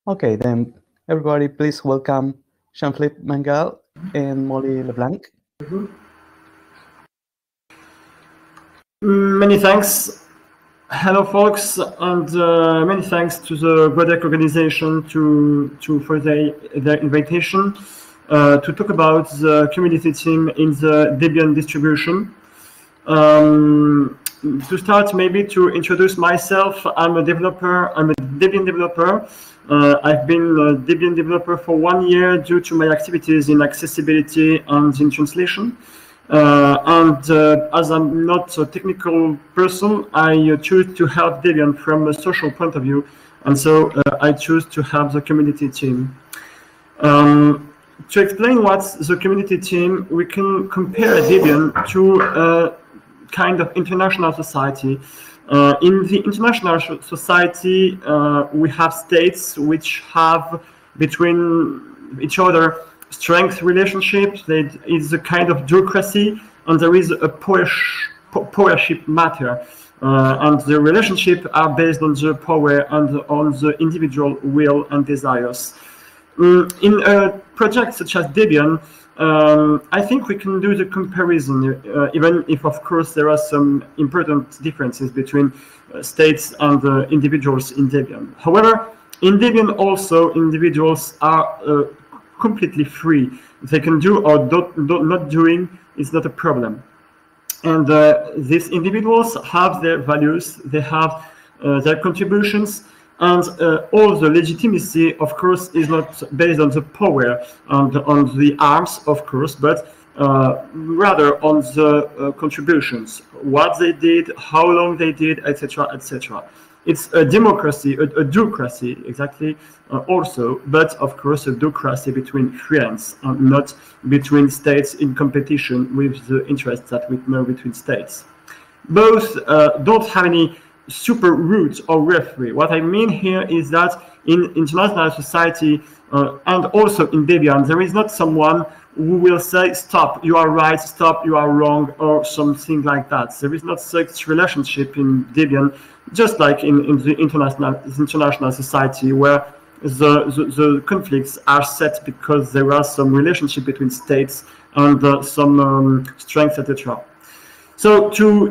Okay, then everybody please welcome Jean-Philippe Mengual and Molly LeBlanc. Many thanks. Hello, folks, and many thanks to the BRLTTY organization for their invitation to talk about the community team in the Debian distribution. To start, maybe to introduce myself, I'm a developer. I'm a Debian developer. I've been a Debian developer for 1 year due to my activities in accessibility and in translation. As I'm not a technical person, I choose to help Debian from a social point of view, and so I choose to help the community team. To explain what's the community team, we can compare Debian to a kind of international society. In the international society, we have states which have between each other strength relationships. It's a kind of bureaucracy, and there is a powership matter, and the relationships are based on the power and on the individual will and desires. In a project such as Debian, I think we can do the comparison, even if, of course, there are some important differences between states and individuals in Debian. However, in Debian also, individuals are completely free. They can do or not doing is not a problem. And these individuals have their values, they have their contributions, and all the legitimacy, of course, is not based on the power and on the arms, of course, but rather on the contributions, what they did, how long they did, etc., etc. It's a democracy, a duocracy, exactly, also, but of course a duocracy between friends and not between states in competition with the interests that we know between states. Both don't have any super roots or referee. What I mean here is that in international society and also in Debian, there is not someone who will say, stop, you are right, stop, you are wrong, or something like that. There is not such relationship in Debian, just like in the international society, where the conflicts are set because there are some relationship between states and some strengths, etc. So to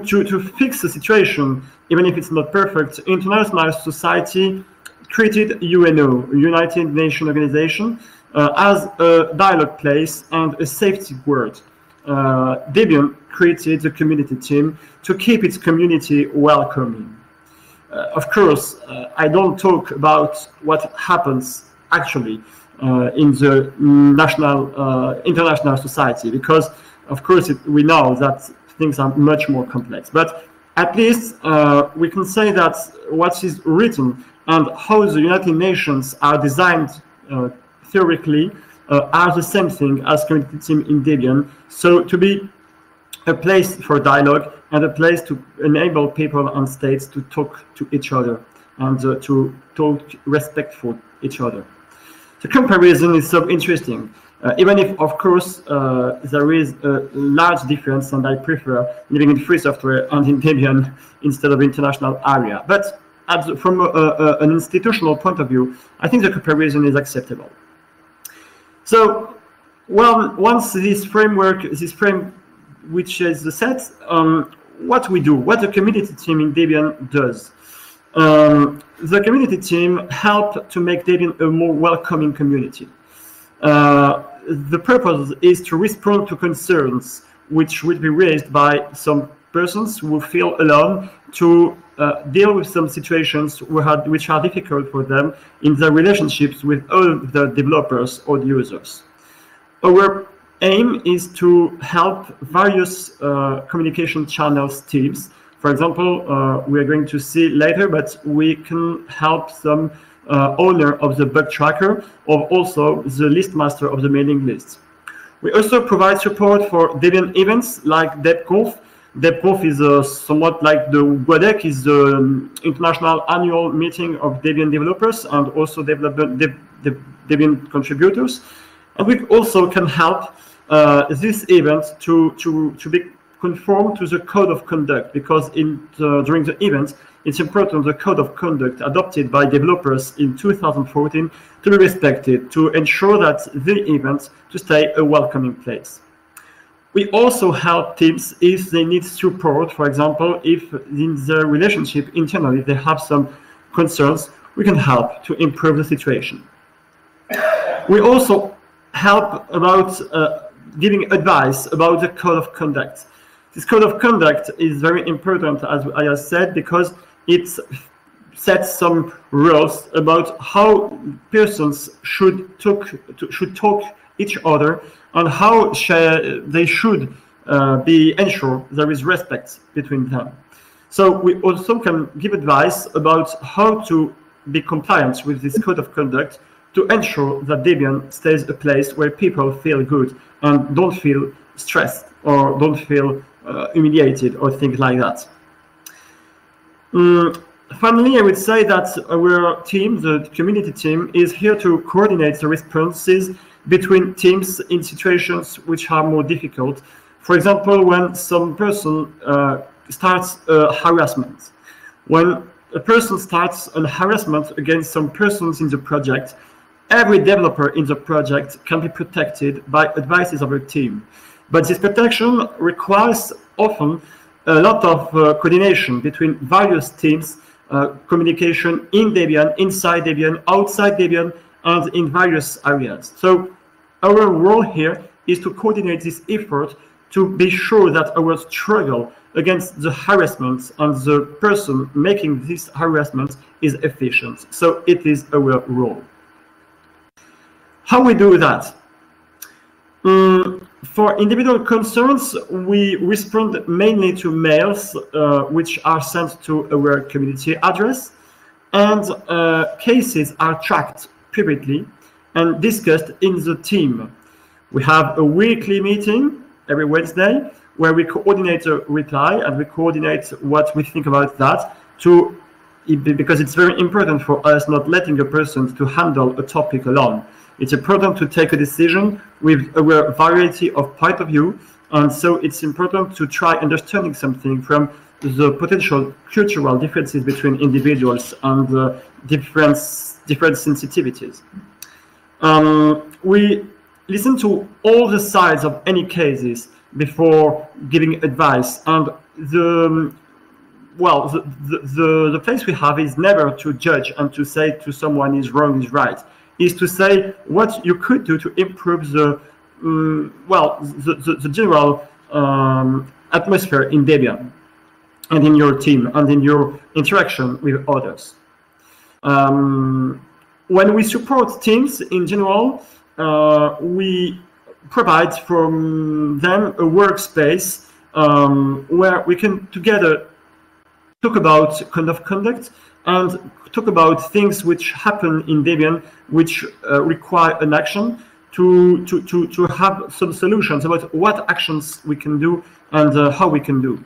fix the situation, even if it's not perfect, international society created UNO, United Nations Organization, as a dialogue place and a safety word. Debian created the community team to keep its community welcoming. Of course, I don't talk about what happens actually in the international society, because of course we know that things are much more complex. But at least we can say that what is written and how the United Nations are designed theoretically are the same thing as community team in Debian. So to be a place for dialogue and a place to enable people and states to talk to each other and to talk respectful each other. The comparison is so interesting, even if, of course, there is a large difference, and I prefer living in free software and in Debian instead of international area. But from an institutional point of view, I think the comparison is acceptable. So, well, once this frame which is the set, what we do, what the community team in Debian does. The community team help to make Debian a more welcoming community. The purpose is to respond to concerns which would be raised by some persons who feel alone to deal with some situations which are difficult for them in their relationships with all the developers or the users. Our aim is to help various communication channels teams. For example, we are going to see later, but we can help some owner of the bug tracker or also the list master of the mailing list. We also provide support for Debian events like DebConf. DebConf is somewhat like the BRLTTY, is the international annual meeting of Debian developers and also Debian contributors. And we also can help this event to be conform to the code of conduct, because during the event it's important the code of conduct adopted by developers in 2014 to be respected, to ensure that the event to stay a welcoming place. We also help teams if they need support. For example, if in their relationship internally they have some concerns, we can help to improve the situation. We also help about giving advice about the code of conduct. This code of conduct is very important, as I have said, because it sets some rules about how persons should talk each other and how they should be ensured there is respect between them. So we also can give advice about how to be compliant with this code of conduct to ensure that Debian stays a place where people feel good and don't feel stressed or don't feel humiliated or things like that. Finally, I would say that our team, the community team, is here to coordinate the responses between teams in situations which are more difficult. For example, when some person starts harassment. When a person starts a harassment against some persons in the project, every developer in the project can be protected by advices of a team. But this protection requires often a lot of coordination between various teams, communication in Debian, inside Debian, outside Debian, and in various areas. So our role here is to coordinate this effort to be sure that our struggle against the harassment and the person making this harassment is efficient. So it is our role. How we do that? For individual concerns, we respond mainly to mails which are sent to our community address, and cases are tracked privately and discussed in the team. We have a weekly meeting every Wednesday where we coordinate a reply and we coordinate what we think about that, because it's very important for us not letting a person to handle a topic alone. It's important to take a decision with a variety of point of view, and so it's important to try understanding something from the potential cultural differences between individuals and different sensitivities. We listen to all the sides of any cases before giving advice, and the place we have is never to judge and to say to someone is wrong, is right. Is to say what you could do to improve the general atmosphere in Debian and in your team and in your interaction with others. When we support teams in general, we provide from them a workspace where we can together talk about code of conduct and talk about things which happen in Debian which require an action, to have some solutions about what actions we can do and how we can do.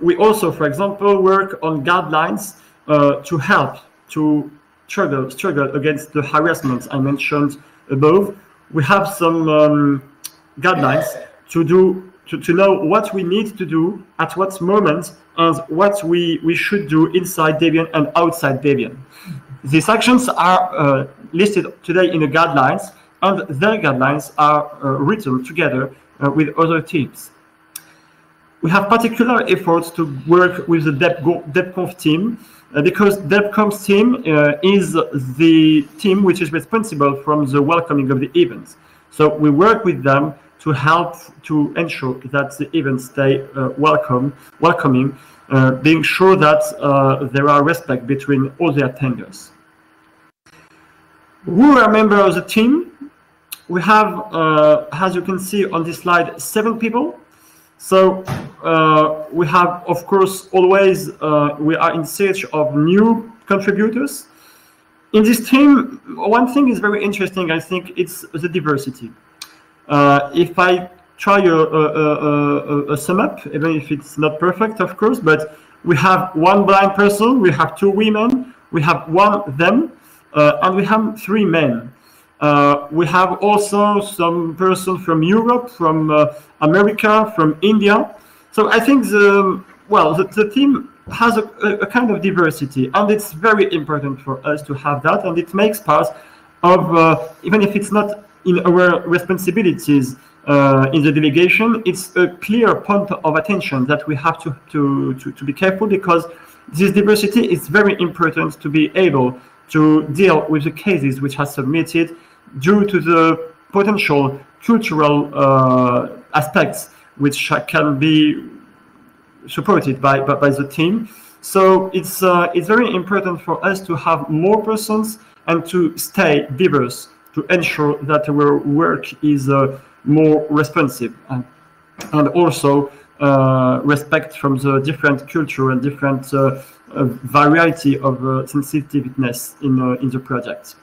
We also, for example, work on guidelines to help to struggle against the harassment I mentioned above. We have some guidelines to know what we need to do at what moment and what we should do inside Debian and outside Debian. These actions are listed today in the guidelines, and their guidelines are written together with other teams. We have particular efforts to work with the DebConf team, because DebConf team is the team which is responsible from the welcoming of the events. So we work with them to help to ensure that the events stay welcoming, being sure that there are respect between all the attenders. Who are members of the team? We have, as you can see on this slide, 7 people. So we have, of course, always we are in search of new contributors. In this team, one thing is very interesting, I think, it's the diversity. If I try a sum up, even if it's not perfect, of course, but we have 1 blind person, we have 2 women, we have 1 them, and we have 3 men. We have also some person from Europe, from America, from India. So I think well, the team has a kind of diversity, and it's very important for us to have that, and it makes part of, even if it's not in our responsibilities in the delegation, it's a clear point of attention that we have to be careful, because this diversity is very important to be able to deal with the cases which are submitted due to the potential cultural aspects which can be supported by the team. So it's very important for us to have more persons and to stay diverse, to ensure that our work is more responsive and also respect from the different culture and different variety of sensitiveness in the project.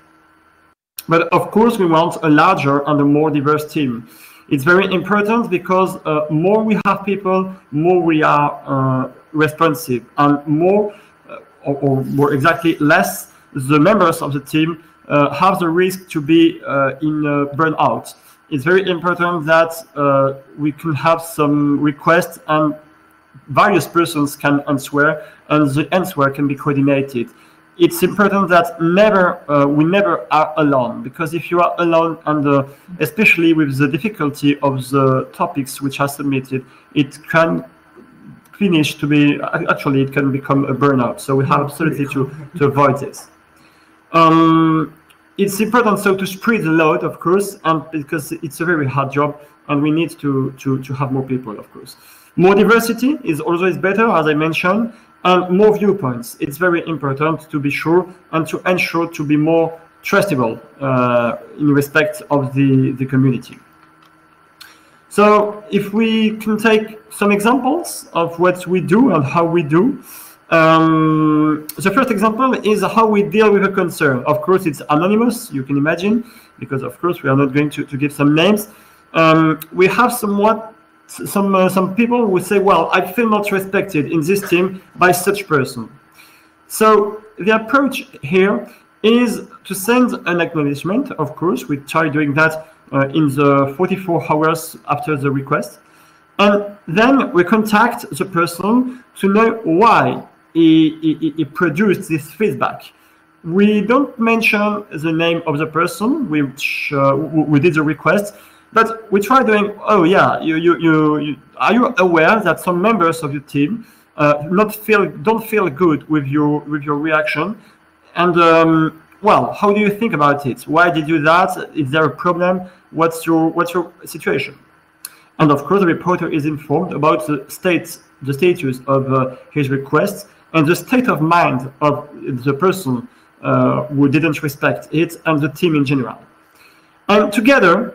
But of course, we want a larger and a more diverse team. It's very important because more we have people, more we are responsive, and more, or more exactly, less the members of the team have the risk to be in burnout. It's very important that we can have some requests and various persons can answer, and the answer can be coordinated. It's important that we never are alone, because if you are alone, and especially with the difficulty of the topics which are submitted, it can finish to be, actually it can become a burnout. So we have absolutely to avoid this. It's important so to spread the load, of course, and because it's a very hard job, and we need to have more people, of course. More diversity is always better, as I mentioned, and more viewpoints. It's very important to be sure and to ensure to be more trustable in respect of the community. So if we can take some examples of what we do and how we do. The first example is how we deal with a concern. Of course, it's anonymous, you can imagine, because of course we are not going to give some names. We have some people who say, well, I feel not respected in this team by such person. So the approach here is to send an acknowledgement. Of course, we try doing that in the 44 hours after the request. And then we contact the person to know why he produced this feedback. We don't mention the name of the person which we did the request, but we try doing, oh yeah, are you aware that some members of your team don't feel good with your reaction? And well, how do you think about it? Why did you do that? Is there a problem? What's your situation? And of course, the reporter is informed about the status of his request and the state of mind of the person who didn't respect it, and the team in general. And together,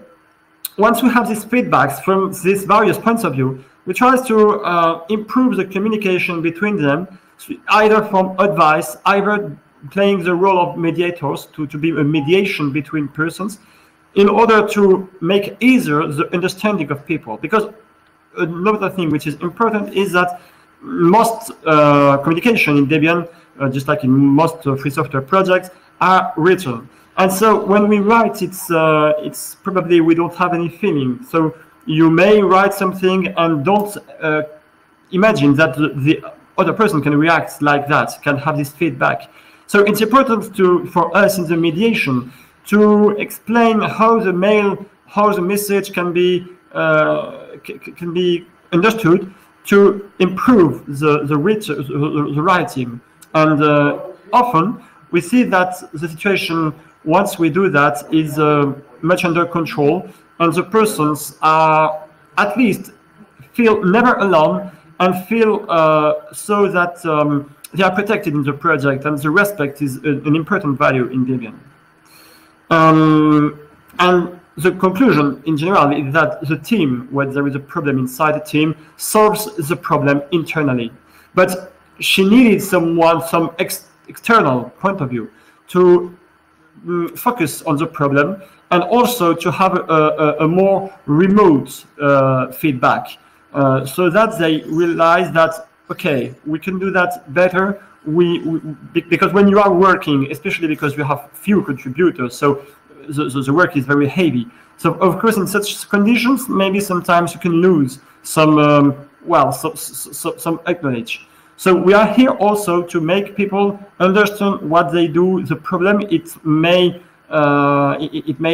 once we have these feedbacks from these various points of view, we try to improve the communication between them, either from advice, either playing the role of mediators to be a mediation between persons, in order to make easier the understanding of people. Because another thing which is important is that most communication in Debian, just like in most free software projects, are written. And so when we write, it's probably we don't have any feeling. So you may write something and don't imagine that the other person can react like that, can have this feedback. So it's important for us in the mediation to explain how the message can be understood, to improve the writing. And often we see that the situation, once we do that, is much under control, and the persons are at least feel never alone and feel so that they are protected in the project, and the respect is an important value in Debian. And the conclusion in general is that the team, when there is a problem inside the team, solves the problem internally. But she needed some external point of view to focus on the problem, and also to have a more remote feedback, so that they realize that, okay, we can do that better. Because when you are working, especially because you have few contributors, so the work is very heavy. So of course, in such conditions, maybe sometimes you can lose some well, some acknowledge. So we are here also to make people understand what they do. The problem it may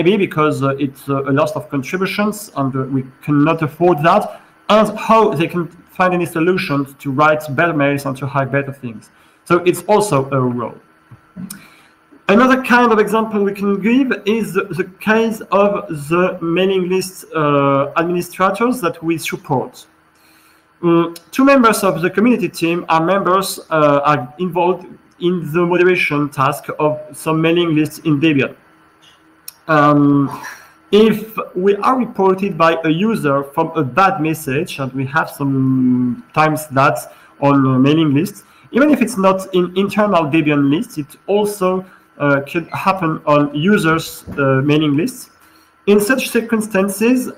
be because it's a loss of contributions, and we cannot afford that, and how they can find any solutions to write better mails and to hide better things. So it's also a role. Another kind of example we can give is the case of the mailing list administrators that we support. Two members of the community team are involved in the moderation task of some mailing lists in Debian. If we are reported by a user from a bad message, and we have sometimes that on mailing lists, even if it's not in internal Debian lists, it also could happen on users' mailing lists. In such circumstances,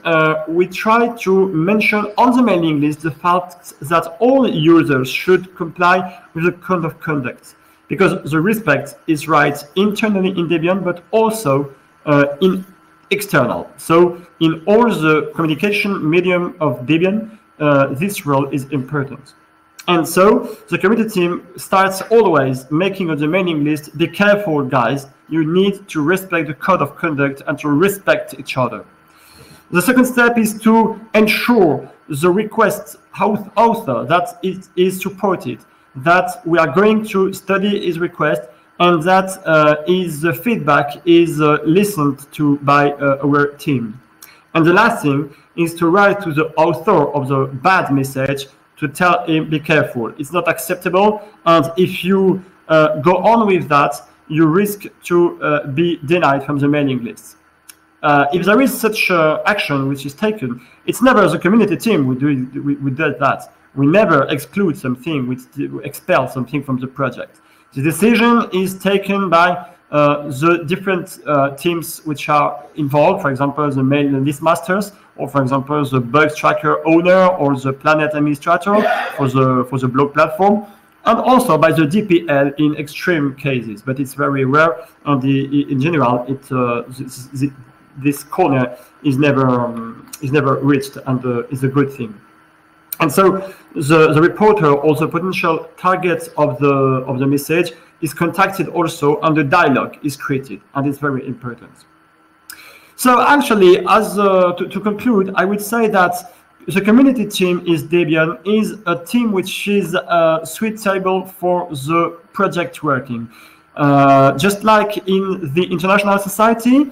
we try to mention on the mailing list the fact that all users should comply with the code of conduct, because the respect is right internally in Debian, but also in external. So in all the communication medium of Debian, this role is important. And so the community team starts always making on the mailing list, be careful, guys, you need to respect the code of conduct and to respect each other. The second step is to ensure the request author that it is supported, that we are going to study his request, and that his feedback is listened to by our team. And the last thing is to write to the author of the bad message to tell him, be careful, it's not acceptable, and if you go on with that, you risk to be denied from the mailing list. If there is such action which is taken, it's never the community team who does that. We never exclude something, we expel something from the project. The decision is taken by the different teams which are involved, for example, the mail list masters, or for example, the bugs tracker owner, or the planet administrator for the blog platform, and also by the DPL in extreme cases, but it's very rare, and in general, this corner is never reached, and is a good thing. And so the reporter or the potential target of the message is contacted also, and the dialogue is created, and it's very important. So actually, as to conclude, I would say that the community team is Debian is a team which is suitable for the project working. Just like in the international society,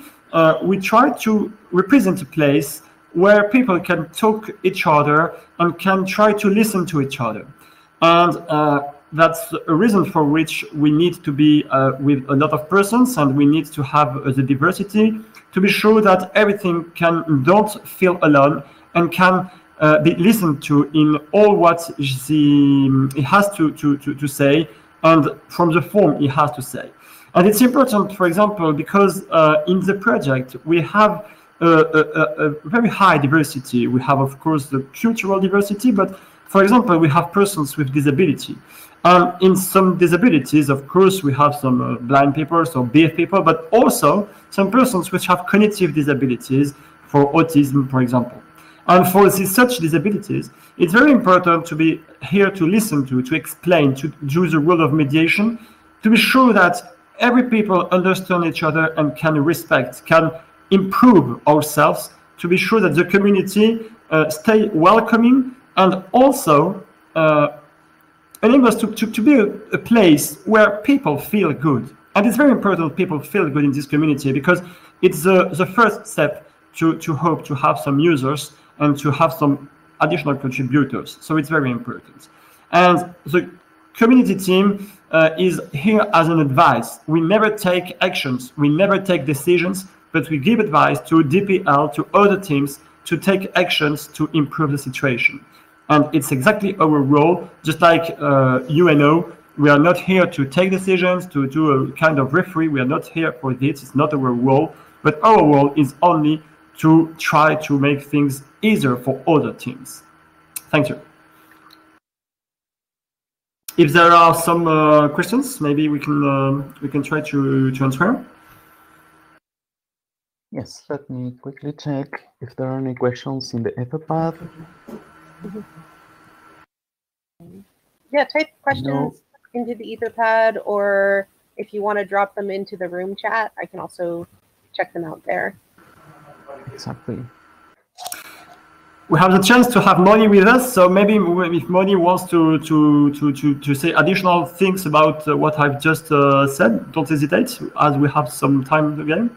we try to represent a place where people can talk each other and can try to listen to each other. And that's a reason for which we need to be with a lot of persons, and we need to have the diversity to be sure that everything don't feel alone and can be listened to in all what he has to say, and from the form he has to say. And it's important, for example, because in the project we have a very high diversity. We have, of course, the cultural diversity, but for example, we have persons with disability. And in some disabilities, of course, we have some blind people, so deaf people, but also some persons which have cognitive disabilities, for autism, for example. And for such disabilities, it's very important to be here to listen to explain, to do the role of mediation, to be sure that every people understand each other and can respect, can improve ourselves, to be sure that the community stay welcoming, and also enable us to be a place where people feel good. And it's very important people feel good in this community, because it's the first step to hope to have some users and to have some additional contributors. So it's very important. And the community team is here as an advice. We never take actions, we never take decisions, but we give advice to DPL, to other teams, to take actions to improve the situation. And it's exactly our role, just like UNO. We are not here to take decisions, to do a kind of referee. We are not here for this. It's not our role. But our role is only to try to make things easier for other teams. Thank you. If there are some questions, maybe we can try to answer. Yes, let me quickly check if there are any questions in the Etherpad. Yeah, type questions into the Etherpad, or if you want to drop them into the room chat, I can also check them out there. Exactly. We have the chance to have Molly with us, so maybe if Molly wants to say additional things about what I've just said, don't hesitate, as we have some time again.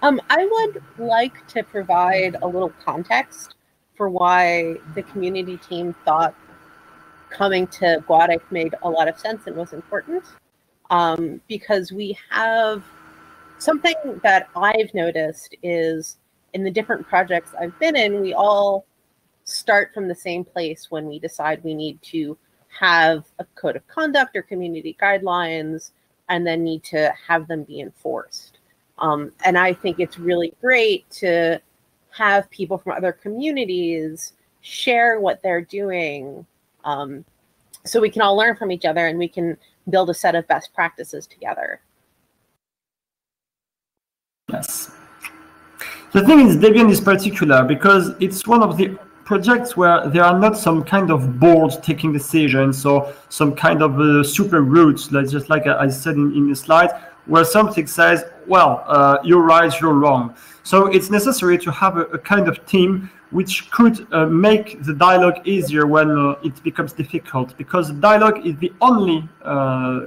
I would like to provide a little context for why the community team thought coming to GNOME made a lot of sense and was important, because we have something that I've noticed is in the different projects I've been in, we all start from the same place when we decide we need to have a code of conduct or community guidelines, and then need to have them be enforced. And I think it's really great to have people from other communities share what they're doing, so we can all learn from each other and we can build a set of best practices together. Yes. The thing is, Debian is particular because it's one of the projects where there are not some kind of board taking decisions or some kind of super roots, just like I said in the slide, where something says, well, you're right, you're wrong. So it's necessary to have a kind of team which could make the dialogue easier when it becomes difficult, because dialogue is the only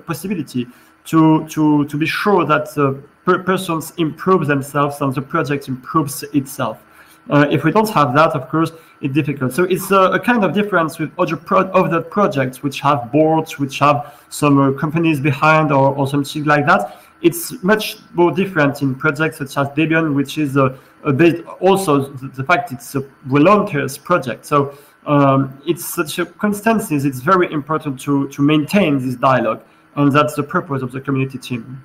possibility to be sure that persons improve themselves and the project improves itself. If we don't have that, of course, it's difficult. So it's a kind of difference with other projects which have boards, which have some companies behind or something like that. It's much more different in projects such as Debian, which is based also the fact it's a voluntary project. So it's such a constancy. It's very important to maintain this dialogue, and that's the purpose of the community team.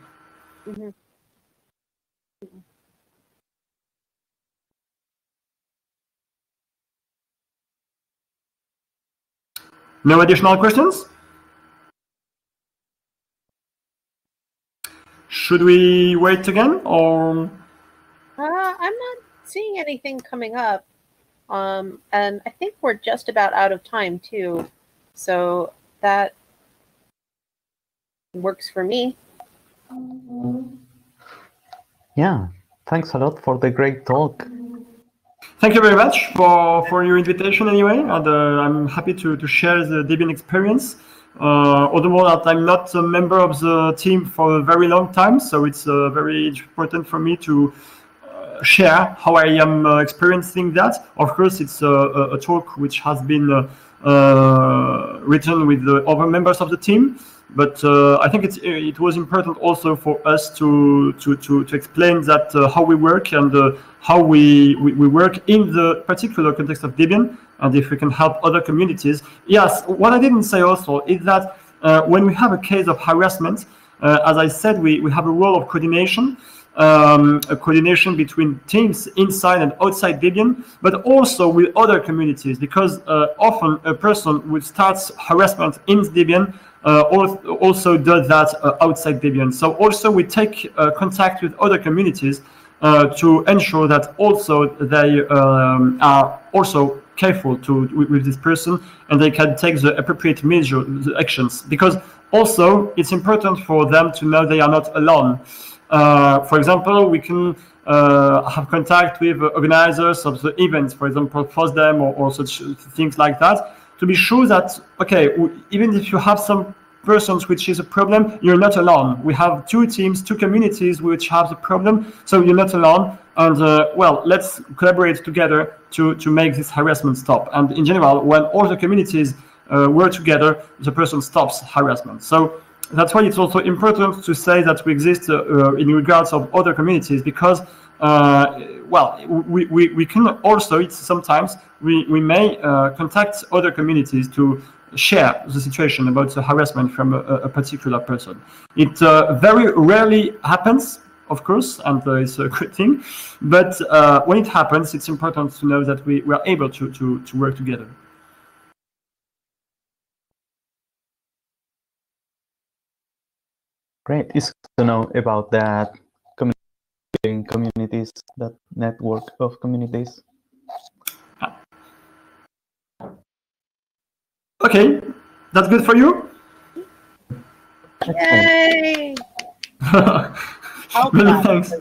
Mm-hmm. No additional questions? Should we wait again, or? I'm not seeing anything coming up, and I think we're just about out of time too, so that works for me. Yeah, thanks a lot for the great talk. Thank you very much for your invitation anyway, and I'm happy to share the Debian experience. Although that I'm not a member of the team for a very long time, so it's very important for me to share how I am experiencing that. Of course, it's a talk which has been written with the other members of the team, but I think it was important also for us to explain that how we work and how we work in the particular context of Debian, and if we can help other communities. Yes, what I didn't say also is that when we have a case of harassment, as I said, we have a role of coordination, a coordination between teams inside and outside Debian, but also with other communities, because often a person who starts harassment in Debian also does that outside Debian. So also we take contact with other communities to ensure that also they are also careful with this person, and they can take the appropriate measures, the actions, because also it's important for them to know they are not alone. For example, we can have contact with organizers of the events, for example, FOSDEM or such things like that, to be sure that, okay, even if you have some persons which is a problem, you're not alone. We have two teams, two communities which have the problem, so you're not alone. And well, let's collaborate together to make this harassment stop. And in general, when all the communities work together, the person stops harassment. So that's why it's also important to say that we exist in regards of other communities, because well, we can also, it's sometimes we may contact other communities to share the situation about the harassment from a particular person. It very rarely happens, of course, and it's a good thing, but when it happens, it's important to know that we are able to work together. Great. It's good to know about that communities, that network of communities. Okay, That's good for you? Yay! Many thanks.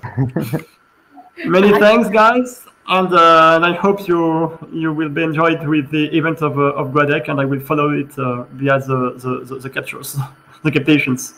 Many thanks, guys. And I hope you will be enjoyed with the event of GWADEC, and I will follow it via the captures, the captations.